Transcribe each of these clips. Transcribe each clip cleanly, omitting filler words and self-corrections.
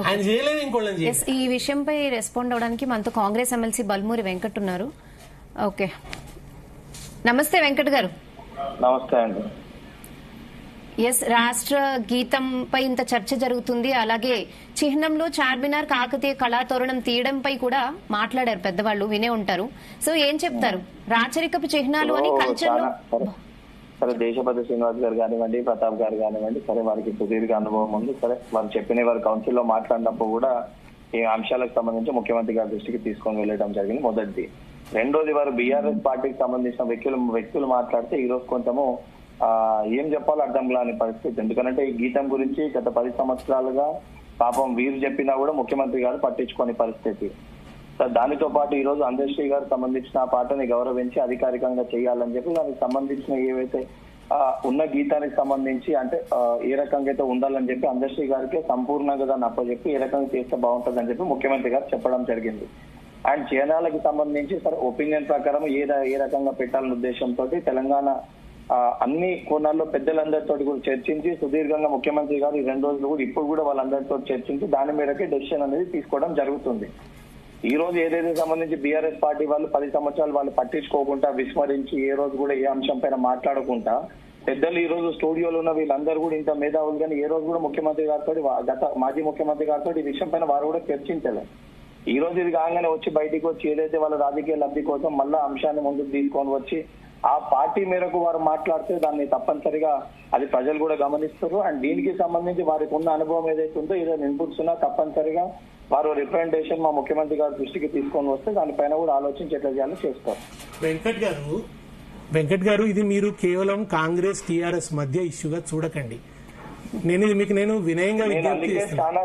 ఆయన చేయలేదు, ఇంకోళ్ళని Yes, ఈ విషయంపై రెస్పాండ్ అవడానికి మనతో కాంగ్రెస్ ఎమ్మెల్సీ బల్మూరి వెంకట్ ఉన్నారు. ఓకే, నమస్తే వెంకట్ గారు. నమస్తే అండి. ఎస్, రాష్ట్ర గీతంపై ఇంత చర్చ జరుగుతుంది. అలాగే చిహ్నంలో చార్మినార్ కాకతీయ కళాతోరణం తీయడంపై కూడా మాట్లాడారు పెద్దవాళ్ళు, వినే ఉంటారు. సో ఏం చెప్తారు? రాచరికపు చిహ్నాలు అని కల్చర్ లో సరే, దేశపతి శ్రీనివాస్ గారు కానివ్వండి, ప్రతాప్ గారు కానివ్వండి, సరే వారికి సుదీర్ఘ అనుభవం ఉంది. సరే వారు చెప్పిన వారు కౌన్సిల్ లో మాట్లాడినప్పుడు కూడా ఈ అంశాలకు సంబంధించి ముఖ్యమంత్రి గారి దృష్టికి తీసుకొని వెళ్ళడం జరిగింది. మొదటిది. రెండోది, వారు బీఆర్ఎస్ పార్టీకి సంబంధించిన వ్యక్తులు మాట్లాడితే ఈ రోజు కొంచెము ఏం చెప్పాలో అర్థం కాని పరిస్థితి. ఎందుకంటే ఈ గీతం గురించి గత 10 సంవత్సరాలుగా పాపం వీరు చెప్పినా కూడా ముఖ్యమంత్రి గారు పట్టించుకోని పరిస్థితి. దానితో పాటు ఈ రోజు అందశ్రీ గారు సంబంధించిన ఆ పాటని గౌరవించి అధికారికంగా చేయాలని చెప్పి దానికి సంబంధించిన ఏవైతే ఉన్న గీతానికి సంబంధించి అంటే ఏ రకంగా అయితే ఉండాలని చెప్పి అందశ్రీ గారికి సంపూర్ణంగా దాన్ని అప్పచెప్పి ఏ రకంగా చేస్తే బాగుంటుందని చెప్పి ముఖ్యమంత్రి గారు చెప్పడం జరిగింది. అండ్ చైనాలకు సంబంధించి సరే ఒపీనియన్ ప్రకారం ఏ రకంగా పెట్టాలనే ఉద్దేశంతో తెలంగాణ అన్ని కోణాల్లో పెద్దలందరితో కూడా చర్చించి సుదీర్ఘంగా ముఖ్యమంత్రి గారు ఈ 2 రోజులు కూడా ఇప్పుడు కూడా వాళ్ళందరితో చర్చించి దాని మేరకే డెసిషన్ అనేది తీసుకోవడం జరుగుతుంది. ఈ రోజు ఏదైతే సంబంధించి బీఆర్ఎస్ పార్టీ వాళ్ళు 10 సంవత్సరాలు వాళ్ళు పట్టించుకోకుండా విస్మరించి ఏ రోజు కూడా ఏ అంశం పైన మాట్లాడకుండా పెద్దలు ఈ రోజు స్టూడియోలో ఉన్న వీళ్ళందరూ కూడా ఇంత మేధావులు కానీ ఏ రోజు కూడా ముఖ్యమంత్రి గారితో గత మాజీ ముఖ్యమంత్రి గారితో ఈ విషయం పైన వారు కూడా చర్చించలేదు. ఈ రోజు ఇది కాగానే వచ్చి బయటికి వచ్చి ఏదైతే వాళ్ళ రాజకీయ లబ్ధి కోసం మళ్ళా అంశాన్ని ముందుకు తీసుకొని వచ్చి ఆ పార్టీ మేరకు వారు మాట్లాడితే దాన్ని తప్పనిసరిగా అది ప్రజలు కూడా గమనిస్తారు. అండ్ దీనికి సంబంధించి వారికి ఉన్న అనుభవం ఏదైతే ఉందో ఏదైనా ఇన్పుట్స్ ఉన్నా తప్పనిసరిగా వారు రిప్రజెంటేషన్ మా ముఖ్యమంత్రి గారి దృష్టికి తీసుకొని వస్తే దానిపైన కూడా ఆలోచించి ఎట్లా చేయాలో చేస్తారు. వెంకట్ గారు, ఇది మీరు కేవలం కాంగ్రెస్ టీఆర్ఎస్ మధ్య ఇష్యూగా చూడకండి. నేను వినయంగా విజ్ఞప్తి చేస్తున్నాను.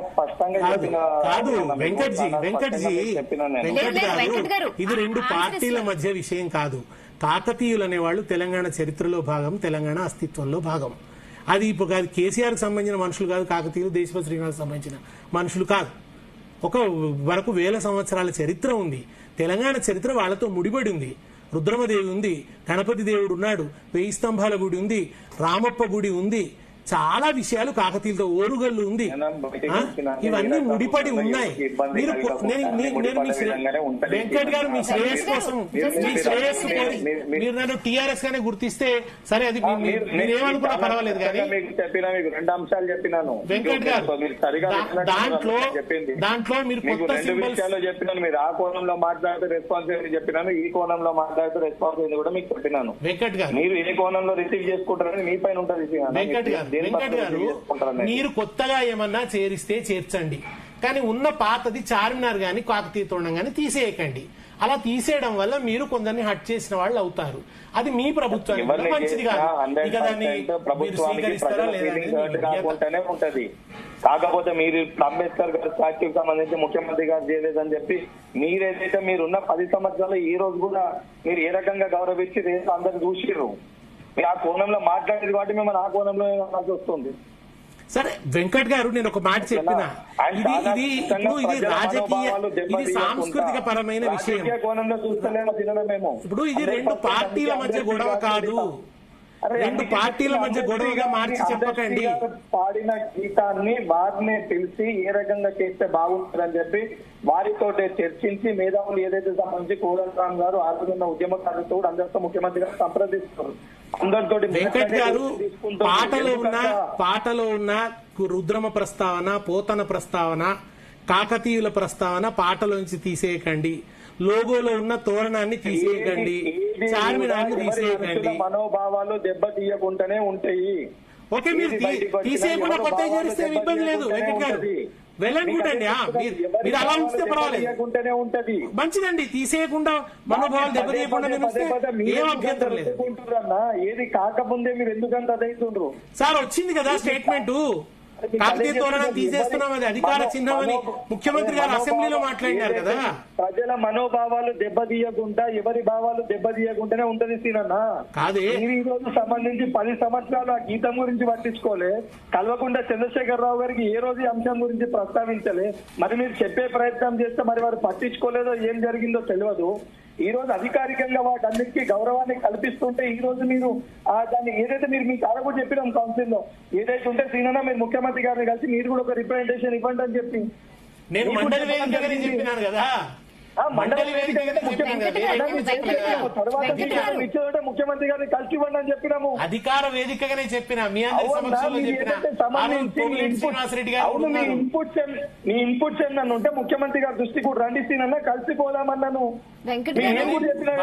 కాదు వెంకట్ గారు, ఇది 2 పార్టీల మధ్య విషయం కాదు. కాకతీయులు అనేవాళ్ళు తెలంగాణ చరిత్రలో భాగం, తెలంగాణ అస్తిత్వంలో భాగం. అది ఇప్పుడు కాదు, కేసీఆర్ కి సంబంధించిన మనుషులు కాదు కాకతీయులు, దేశపతి శ్రీనివాస్ సంబంధించిన మనుషులు కాదు. ఒక వరకు 1000 సంవత్సరాల చరిత్ర ఉంది. తెలంగాణ చరిత్ర వాళ్ళతో ముడిపడి ఉంది. రుద్రమదేవి ఉంది, గణపతి దేవుడు ఉన్నాడు, 1000 స్తంభాల గుడి ఉంది, రామప్ప గుడి ఉంది, చాలా విషయాలు కాకతీయులతో, ఓరుగల్లు ఉంది. ఇవన్నీ ముడిపడి ఉన్నాయి. మీరు వెంకట్ గారు మీ శ్రేయస్ కోసం మీరు నన్ను టీఆర్ఎస్ గానే గుర్తిస్తే సరే, అది మీరేమనుకున్నా పర్వాలేదు. కానీ వెంకట్ గారు దాంట్లో మీరు కొత్త సింబల్స్ చెప్పినాను, మీరు ఆ కోణంలో మాట్లాడితే రెస్పాన్సిబిలిటీ చెప్పినాను, ఈ కోణంలో మాట్లాడితే రెస్పాన్సిబిలిటీ కూడా మీకు చెప్పినాను. వెంకట్ గారు, మీరు ఏ కోణంలో రిసీవ్ చేసుకుంటారని మీ పైన ఉంటుంది. వెంకట్ గారు, మీరు కొత్తగా ఏమన్నా చేరిస్తే చేర్చండి, కానీ ఉన్న పాతది చార్మినార్ గాని కాకతీయ తోరణం గాని తీసేయకండి. అలా తీసేయడం వల్ల మీరు కొందరిని హట్ చేసిన వాళ్ళు అవుతారు. అది మీ ప్రభుత్వానికి మంచిది కాదు. ఇక దాన్ని మీరు స్వీకరిస్తారా లేదా ఉంటది. కాకపోతే మీరు అంబేద్కర్ గారి స్టాచ్యూకి సంబంధించి ముఖ్యమంత్రి గారు చేయలేదని చెప్పి మీరేదైతే మీరున్న 10 సంవత్సరాలు ఈ రోజు కూడా మీరు ఏ రకంగా గౌరవించి అందరు చూసిర్రు. మీరు ఆ కోణంలో మాట్లాడేది కాబట్టి మిమ్మల్ని ఆ కోణంలో వస్తుంది. సరే వెంకట్ గారు, నేను ఒక మాట చెప్పిన, ఇది రాజకీయ, ఇది సాంస్కృతిక పరమైన విషయం. కోణంలో చూస్తలేమో తినడమేమో. ఇప్పుడు ఇది 2 పార్టీల మధ్య గొడవ కాదు, 2 పార్టీల మధ్య గొడవగా మార్చి చెప్పకండి. పాడిన గీతాన్ని వారినే తెలిసి ఏ రకంగా చేస్తే బాగుంటుందని చెప్పి వారితో చర్చించి మేధావులు ఏదైతే సంబంధించి కోదండరామ్ గారు ఆరుగున్న ఉద్యమకారులతో కూడా అందరితో ముఖ్యమంత్రి గారు సంప్రదిస్తారు. అందరితో వెంకట్ గారు, పాటలో ఉన్న రుద్రమ ప్రస్తావన, పోతన ప్రస్తావన, కాకతీయుల ప్రస్తావన పాటలోంచి తీసేయకండి. లోగోలో ఉన్న తోరణాన్ని తీసేయకండి, చార్మినార్ని తీసేయకండి. మనోభావాలు దెబ్బతీయకుండానే ఉంటాయి. ఓకే, మీరు తీసేయకుండా కొత్త చేస్తే ఇబ్బంది లేదు. వెంకట్ గారు వెళ్ళనుకుంటండి, మీరు అలా ఉంచితే పర్వాలేదు, మంచిదండి. తీసేయకుండా మనోభావాలు దెబ్బతీయకుండా ఏం అభ్యంతరం లేదు. ఏది కాకముందే మీరు ఎందుకంటే అదైతుండ్రు సార్, వచ్చింది కదా స్టేట్మెంట్, కాకతీయ తోరణం తీసేస్తున్నాం, అది అధికార చిహ్నం అని ముఖ్యమంత్రి గారు అసెంబ్లీలో మాట్లాడినారు కదా. ప్రజల మనోభావాలు దెబ్బతీయకుండా, ఎవరి భావాలు దెబ్బతీయకుండానే ఉంటది సీనన్న. కాదే, ఈ రోజు సంబంధించి 10 సంవత్సరాలు ఆ గీతం గురించి పట్టించుకోలే, కల్వకుంట్ల చంద్రశేఖరరావు గారికి ఏ రోజు అంశం గురించి ప్రస్తావించలే. మరి మీరు చెప్పే ప్రయత్నం చేస్తే మరి వారు పట్టించుకోలేదో ఏం జరిగిందో తెలియదు. ఈ రోజు అధికారికంగా వాటన్నిటికీ గౌరవాన్ని కల్పిస్తుంటే ఈ రోజు మీరు దాన్ని ఏదైతే మీరు మీకు ఆడ కూడా చెప్పినాం కౌన్సిల్ లో ఏదైతే ఉంటే సీనన్నా మీరు ముఖ్యమంత్రి గారిని కలిసి మీరు కూడా ఒక రిప్రజెంటేషన్ ఇవ్వండి అని చెప్పి నేను మండలి వేదికగానే చెప్పినాను కదా. మండలి వేదికగానే చెప్పినాను కదా. తర్వాత ఇచ్చేదంటే ముఖ్యమంత్రి గారిని కలిసి ఇవ్వండి అని చెప్పినాము. అధికార వేదికగానే చెప్పిన మీ అందరి సమక్షంలో చెప్పిన శ్రీనివాసరెడ్డి గారు అవును మీ ఇన్పుట్స్ ఏందని ఉంటే ముఖ్యమంత్రి గారి దృష్టి కూడా రండి సీనన్నా కలిసిపోదామన్నాను.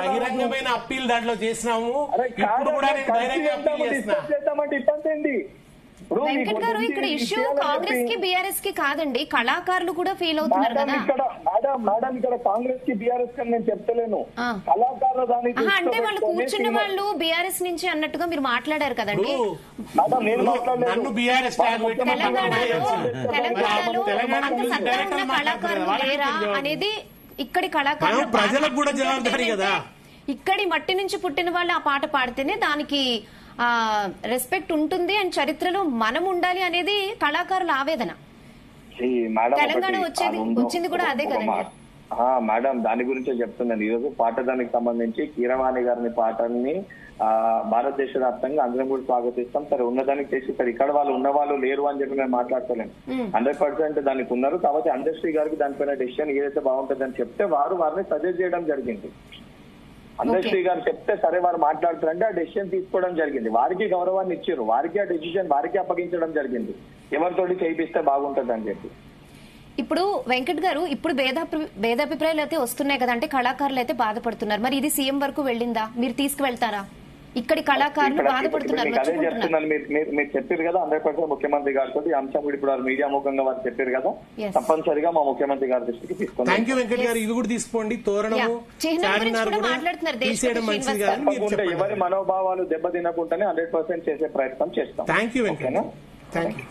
బహిరంగమైన అప్పీల్ దాంట్లో చేసినాము. ఇప్పుడు కూడా నేను బహిరంగ అప్పీల్ చేస్తున్నా. చేద్దామంటే ఇబ్బంది ఏంటి? వెంకట్ గారు ఇక్కడ ఇష్యూ కాంగ్రెస్ కి బీఆర్ఎస్ కి కాదండి, కళాకారులు కూడా ఫీల్ అవుతున్నారు కదా. మేడం ఇక్కడ కాంగ్రెస్ కి బీఆర్ఎస్ కి నేను చెప్తలేను, కళాకారులు దాని అంటే వాళ్ళు కూర్చున్న వాళ్ళు బీఆర్ఎస్ నుంచి అన్నట్టుగా మీరు మాట్లాడారు కదండి. నన్ను బీఆర్ఎస్ కళాకారులు లేరా అనేది ఇక్కడి కళాకారులు ప్రజలకు కూడా జవాబుదారీ కదా. ఇక్కడి మట్టి నుంచి పుట్టిన వాళ్ళు ఆ పాట పాడితేనే దానికి రెస్పెక్ట్ ఉంటుంది అని చరిత్రలో మనం ఉండాలి అనేది కళాకారుల ఆవేదన. తెలంగాణ వచ్చింది కూడా అదే కదండి. మేడం దాని గురించే చెప్తున్నాను. ఈరోజు పాటదానికి సంబంధించి కీరవాణి గారిని పాటల్ని భారతదేశ వ్యాప్తంగా అందరం కూడా స్వాగతిస్తాం. సరే ఉన్నదానికి చేసి సరే ఇక్కడ వాళ్ళు ఉన్న వాళ్ళు లేరు అని చెప్పి మేము మాట్లాడతలేము. 100% దానికి ఉన్నారు. కాబట్టి అందశ్రీ గారికి దానిపైన డెసిషన్ ఏదైతే బాగుంటుందని చెప్తే వారిని సజెస్ట్ చేయడం జరిగింది. అందశ్రీ గారు చెప్తే సరే వారు మాట్లాడుతారంటే ఆ డెసిషన్ తీసుకోవడం జరిగింది. వారికి గౌరవాన్ని ఇచ్చారు, వారికి ఆ డెసిషన్ వారికి అప్పగించడం జరిగింది. ఎవరితోటి చేయిస్తే బాగుంటుంది అని చెప్పి. ఇప్పుడు వెంకట్ గారు ఇప్పుడు భేదాభిప్రాయాలు అయితే వస్తున్నాయి కదా, అంటే కళాకారులు అయితే బాధపడుతున్నారు. మరి ఇది సీఎం వరకు వెళ్ళిందా? మీరు తీసుకువెళ్తారా? ఇక్కడి కళాకారులు బాధపడుతున్నారు. అదే చెప్తున్నాను, మీరు చెప్పారు కదా 100% ముఖ్యమంత్రి గారితో ఈ అంశం కూడా ఇప్పుడు మీడియా ముఖంగా వారు చెప్పారు కదా, తప్పనిసరిగా మా ముఖ్యమంత్రి గారి దృష్టికి తీసుకున్నాం. థ్యాంక్ యూ వెంకట్ గారు. ఇది కూడా తీసుకోండి. ఎవరి మనోభావాలు దెబ్బతినకుండానే 100% చేసే ప్రయత్నం చేస్తాం. Thank you Venkat. Thank you.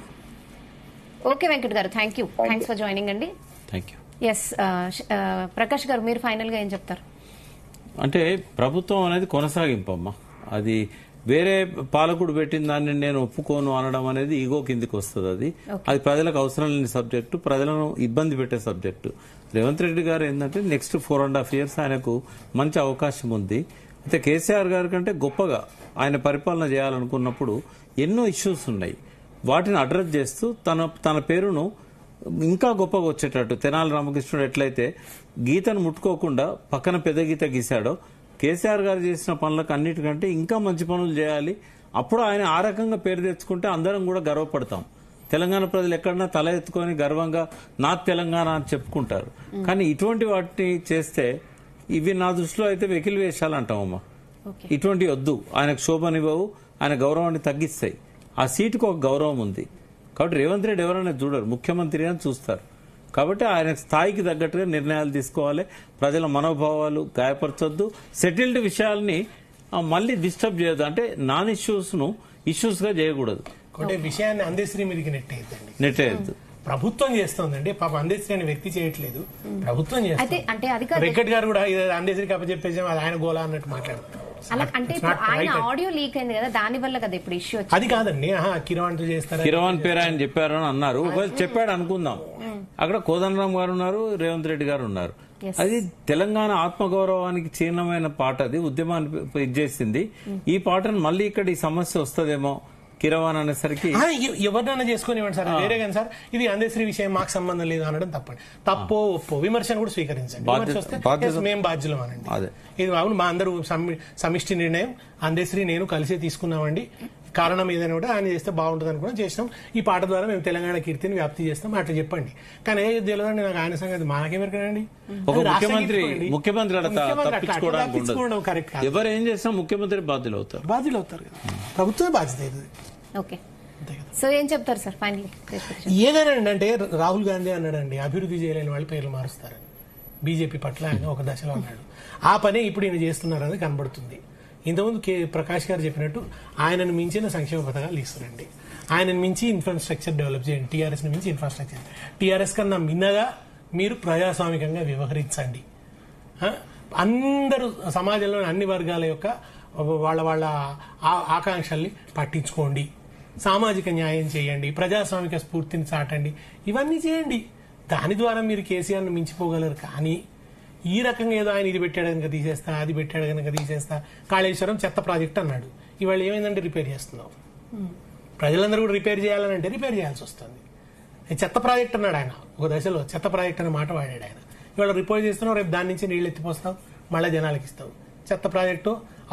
Okay Venkat గారు, thank you. Thanks for joining అండి. Thank you. ఎస్ ప్రకాష్ గారు, మీరు ఫైనల్ గా ఏం చెప్తారు? అంటే ప్రభుత్వం అనేది కొనసాగింపమ్మా. అది వేరే పాలకుడు పెట్టిన దాన్ని నేను ఒప్పుకోను అనడం అనేది ఈగో కిందికి వస్తుంది. అది ప్రజలకు అవసరం లేని సబ్జెక్టు, ప్రజలను ఇబ్బంది పెట్టే సబ్జెక్టు. రేవంత్ రెడ్డి గారు ఏంటంటే నెక్స్ట్ 4.5 years ఆయనకు మంచి అవకాశం ఉంది. అయితే కేసీఆర్ గారి కంటే గొప్పగా ఆయన పరిపాలన చేయాలనుకున్నప్పుడు ఎన్నో ఇష్యూస్ ఉన్నాయి. వాటిని అడ్రస్ చేస్తూ తన పేరును ఇంకా గొప్పగా వచ్చేటట్టు తెనాలి రామకృష్ణుడు ఎట్లయితే గీతను ముట్టుకోకుండా పక్కన పెద్ద గీత గీశాడో, కేసీఆర్ గారు చేసిన పనులకు అన్నిటికంటే ఇంకా మంచి పనులు చేయాలి. అప్పుడు ఆయన ఆ రకంగా పేరు తెచ్చుకుంటే అందరం కూడా గర్వపడతాం. తెలంగాణ ప్రజలు ఎక్కడన్నా తల ఎత్తుకొని గర్వంగా నా తెలంగాణ అని చెప్పుకుంటారు. కానీ ఇటువంటి వాటిని చేస్తే ఇవి నా దృష్టిలో అయితే వెకిలి వేషాలు అంటామమ్మా. ఇటువంటి వద్దు. ఆయనకు శోభనివ్వవు, ఆయన గౌరవాన్ని తగ్గిస్తాయి. ఆ సీటుకు ఒక గౌరవం ఉంది కాబట్టి రేవంత్ రెడ్డి ఎవరైనా చూడరు, ముఖ్యమంత్రి అని చూస్తారు. కాబట్టి ఆయన స్థాయికి తగ్గట్టుగా నిర్ణయాలు తీసుకోవాలి. ప్రజల మనోభావాలు గాయపరచొద్దు. సెటిల్డ్ విషయాల్ని మళ్ళీ డిస్టర్బ్ చేయొద్దు. అంటే నాన్ ఇష్యూస్ ను ఇష్యూస్ గా చేయకూడదు. విషయాన్ని అందశ్రీ మీదకి నెట్టేయద్దు. ప్రభుత్వం చేస్తోందండి. పాప అందశ్రీ అనే వ్యక్తి చేయట్లేదు, ప్రభుత్వం చేస్తుంది. వెంకట్ గారు కూడా అందశ్రీకి అప్పచెప్పేసి ఆయన గోలా అన్నట్టు మాట్లాడుతున్నారు. అంటే ఆయన ఆడియో లీక్ అయింది కదా, దాని వల్ల కదా ఇప్పుడు ఇష్యూ వచ్చింది. అది కాదండి, కిరవాణ్ చేస్తారు, కిరవాణ్ పేరు ఆయన చెప్పారని అన్నారు. ఒకవేళ చెప్పాడు అనుకుందాం, అక్కడ కోదండరామ్ గారు ఉన్నారు, రేవంత్ రెడ్డి గారు ఉన్నారు. అది తెలంగాణ ఆత్మగౌరవానికి చిహ్నమైన పాట. అది ఉద్యమాన్ని ఇచ్చేసింది. ఈ పాటను మళ్ళీ ఇక్కడ ఈ సమస్య వస్తుందేమో కిరవాణ్ అనేసరికి ఎవరినైనా చేసుకుని ఇవ్వండి సార్, వేరే కానీ సార్ ఇది అందశ్రీ విషయం మాకు సంబంధం లేదు అనడం తప్పండి. తప్పో ఒప్పో విమర్శను కూడా స్వీకరించండి. మేము బాధ్యులం అనండి. ఇది అవును, మా అందరూ సమిష్టి నిర్ణయం అందశ్రీ నేను కలిసే తీసుకున్నామండి. కారణం ఏదైనా కూడా ఆయన చేస్తే బాగుంటుంది అనుకుని చేసినాం. ఈ పాట ద్వారా మేము తెలంగాణ కీర్తిని వ్యాప్తి చేస్తాం అట్లా చెప్పండి. కానీ ఏది తెలియదండి నాకు ఆయన సంగతి. మాకేమెరకనండి. ముఖ్యమంత్రి కరెక్ట్. ఎవరు ఏం చేసినా ముఖ్యమంత్రి బాధ్యులు అవుతారు కదా, ప్రభుత్వమే బాధ్యత. ఓకే, సో ఏం చెప్తారు సార్ ఫైనల్లీ? ఏదైనా అంటే రాహుల్ గాంధీ అన్నాడండి, అభివృద్ధి చేయలేని వాళ్ళు పేర్లు మారుస్తారు. బీజేపీ పట్ల ఆయన ఒక దశలో అన్నాడు. ఆ పనే ఇప్పుడు ఈయన చేస్తున్నారని కనబడుతుంది. ఇంతకుముందు ప్రకాష్ గారు చెప్పినట్టు ఆయనను మించిన సంక్షేమ పథకాలు ఇస్తారండి. ఆయనను మించి ఇన్ఫ్రాస్ట్రక్చర్ డెవలప్ చేయండి. టీఆర్ఎస్ ని మించి ఇన్ఫ్రాస్ట్రక్చర్, టీఆర్ఎస్ కన్నా మిన్నగా మీరు ప్రజాస్వామికంగా వ్యవహరించండి. అందరూ సమాజంలోని అన్ని వర్గాల యొక్క వాళ్ళ ఆకాంక్షల్ని పట్టించుకోండి. సామాజిక న్యాయం చేయండి, ప్రజాస్వామిక స్ఫూర్తిని చాటండి. ఇవన్నీ చేయండి. దాని ద్వారా మీరు కేసీఆర్ను మించిపోగలరు. కానీ ఈ రకంగా ఏదో ఆయన ఇది పెట్టాడు కనుక తీసేస్తా, అది పెట్టాడు కనుక తీసేస్తా, కాళేశ్వరం చెత్త ప్రాజెక్ట్ అన్నాడు. ఇవాళ ఏమైందంటే రిపేర్ చేస్తున్నావు. ప్రజలందరూ కూడా రిపేర్ చేయాలని అంటే రిపేర్ చేయాల్సి వస్తుంది. చెత్త ప్రాజెక్ట్ అన్నాడు ఆయన, ఒక దశలో చెత్త ప్రాజెక్ట్ అనే మాట వాడాడు ఆయన. ఇవాళ రిపేర్ చేస్తున్నావు, రేపు దాని నుంచి నీళ్లు ఎత్తిపోస్తావు, మళ్ళీ జనాలకి ఇస్తావు. చెత్త ప్రాజెక్టు,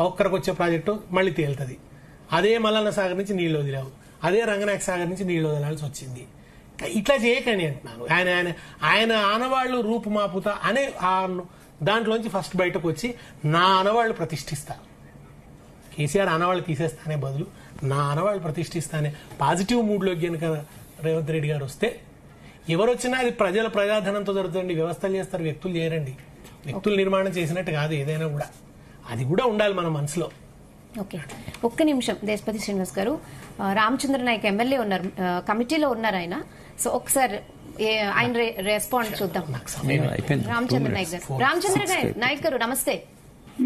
ఒక్కరికి వచ్చే ప్రాజెక్టు మళ్ళీ తేలుతుంది. అదే మల్లన్న సాగర్ నుంచి నీళ్లు వదిలావు, అదే రంగనాయక సాగర్ నుంచి నీళ్లు వదలాల్సి వచ్చింది. ఇట్లా చేయకండి అంటున్నాను. ఆయన ఆనవాళ్లు రూపుమాపుతా అనే దాంట్లోంచి ఫస్ట్ బయటకు వచ్చి నా ఆనవాళ్లు ప్రతిష్ఠిస్తా, కేసీఆర్ ఆనవాళ్లు తీసేస్తానే బదులు నా ఆనవాళ్లు ప్రతిష్ఠిస్తానే పాజిటివ్ మూడ్లోకి కనుక రేవంత్ రెడ్డి గారు వస్తే, ఎవరు వచ్చినా అది ప్రజాధనంతో జరుగుతుంది. వ్యవస్థలు చేస్తారు, వ్యక్తులు చేయరండి. వ్యక్తులు నిర్మాణం చేసినట్టు కాదు ఏదైనా కూడా. అది కూడా ఉండాలి మన మనసులో. ఓకే, ఒక్క నిమిషం దేశపతి శ్రీనివాస్ గారు. రామచంద్ర నాయక్ ఎమ్మెల్యే ఉన్నారు, కమిటీలో ఉన్నారు ఆయన. సో ఒకసారి ఆయన రెస్పాండ్ చూద్దాం. రామచంద్ర నాయక్ గారు, నాయక్ గారు నమస్తే.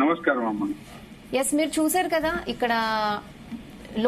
నమస్కారం అమ్మ. ఎస్, మీరు చూసారు కదా ఇక్కడ